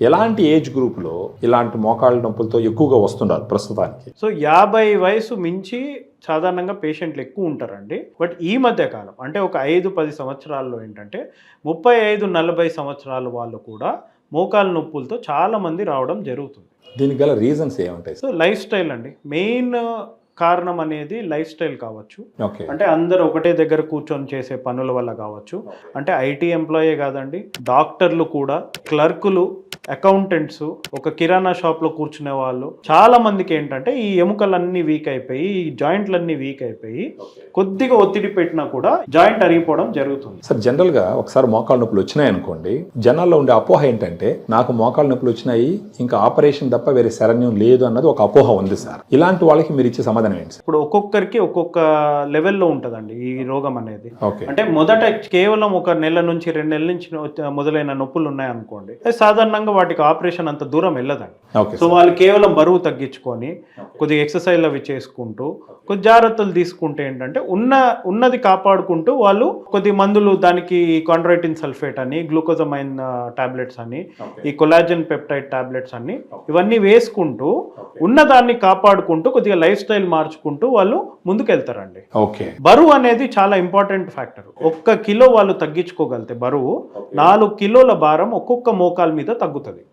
ఎలాంటి ఏజ్ గ్రూప్లో ఇలాంటి మోకాళ్ళ నొప్పులతో ఎక్కువగా వస్తున్నారు ప్రస్తుతానికి? సో 50 వయసు మించి సాధారణంగా పేషెంట్లు ఎక్కువ ఉంటారండి. బట్ ఈ మధ్య కాలం అంటే ఒక 5-10 సంవత్సరాల్లో ఏంటంటే 35-40 సంవత్సరాల వాళ్ళు కూడా మోకాళ్ళ నొప్పులతో చాలా మంది రావడం జరుగుతుంది. దీనికి గల రీజన్స్ ఏముంటాయి? సో లైఫ్ స్టైల్ అండి మెయిన్ కారణం అనేది లైఫ్ స్టైల్ కావచ్చు. ఓకే. అంటే అందరూ ఒకటే దగ్గర కూర్చొని చేసే పనుల వల్ల కావచ్చు. అంటే ఐటీ ఎంప్లాయే కాదండి, డాక్టర్లు కూడా, క్లర్కులు, అకౌంటెంట్స్, ఒక కిరాణా షాప్లో కూర్చునే వాళ్ళు, చాలా మందికి ఏంటంటే ఈ ఎముకలన్నీ వీక్ అయిపోయి, ఈ జాయింట్లన్నీ వీక్ అయిపోయి కొద్దిగా ఒత్తిడి పెట్టినా కూడా జాయింట్ అరిగిపోవడం జరుగుతుంది. సార్, జనరల్గా ఒకసారి మోకాళ్ళ నొప్పులు వచ్చినాయి అనుకోండి, జనాల్లో ఉండే అపోహ ఏంటంటే నాకు మోకాళ్ళ నొప్పులు వచ్చినాయి ఇంకా ఆపరేషన్ తప్ప వేరే శరణ్యం లేదు అన్నది ఒక అపోహ ఉంది సార్. ఇలాంటి వాళ్ళకి మీరు ఇచ్చే సమాధానం ఏంటి సార్? ఇప్పుడు ఒక్కొక్కరికి ఒక్కొక్క లెవెల్లో ఉంటుందండి ఈ రోగం అనేది. ఓకే. అంటే మొదట కేవలం ఒక నెల నుంచి 2 నెలల నుంచి మొదలైన నొప్పులు ఉన్నాయనుకోండి, సాధారణంగా వాటికి ఆపరేషన్ అంత దూరం వెళ్ళదండి. ఓకే. సో వాళ్ళు కేవలం బరువు తగ్గించుకొని కొద్దిగా ఎక్సర్సైజ్ అవి చేసుకుంటూ కొద్ది జాగ్రత్తలు తీసుకుంటే ఏంటంటే ఉన్నది కాపాడుకుంటూ వాళ్ళు కొద్ది మందులు, దానికి కాండ్రైటిన్ సల్ఫేట్ అని, గ్లూకోజమైన్ టాబ్లెట్స్ అని, ఈ కొలాజన్ పెప్టైడ్ టాబ్లెట్స్ అని, ఇవన్నీ వేసుకుంటూ ఉన్నదాన్ని కాపాడుకుంటూ కొద్దిగా లైఫ్ స్టైల్ మార్చుకుంటూ వాళ్ళు ముందుకెళ్తారండి. ఓకే. బరువు అనేది చాలా ఇంపార్టెంట్ ఫ్యాక్టర్. 1 కిలో వాళ్ళు తగ్గించుకోగలితే బరువు 4 కిలోల భారం ఒక్కొక్క మోకాల మీద తగ్గుతుంది.